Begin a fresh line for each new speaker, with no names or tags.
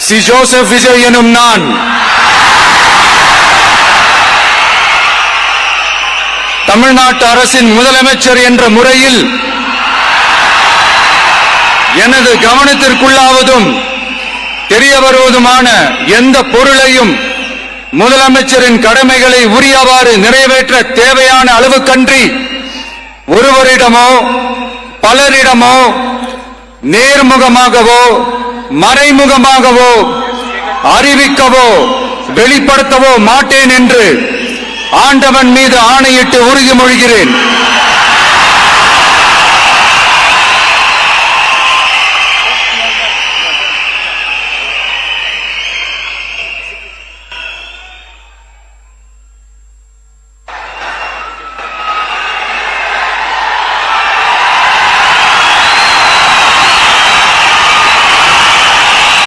C Joseph Vijay எனும் நான் தமிழ்நாட்டு அரசின் முதலமைச்சர் என்ற முறையில் எனது கவனத்திற்குள்ளாவதும் தெரிய வருவதுமான எந்த பொருளையும் முதலமைச்சரின் கடமைகளை உரியவாறு நிறைவேற்ற தேவையான அளவுக்கன்றி ஒருவரிடமோ பலரிடமோ நேர்முகமாகவோ மறைமுகமாகவோ அறிவிக்கவோ வெளிப்படுத்தவோ மாட்டேன் என்று ஆண்டவன் மீது ஆணையிட்டு உறுதிமொழிகிறேன்.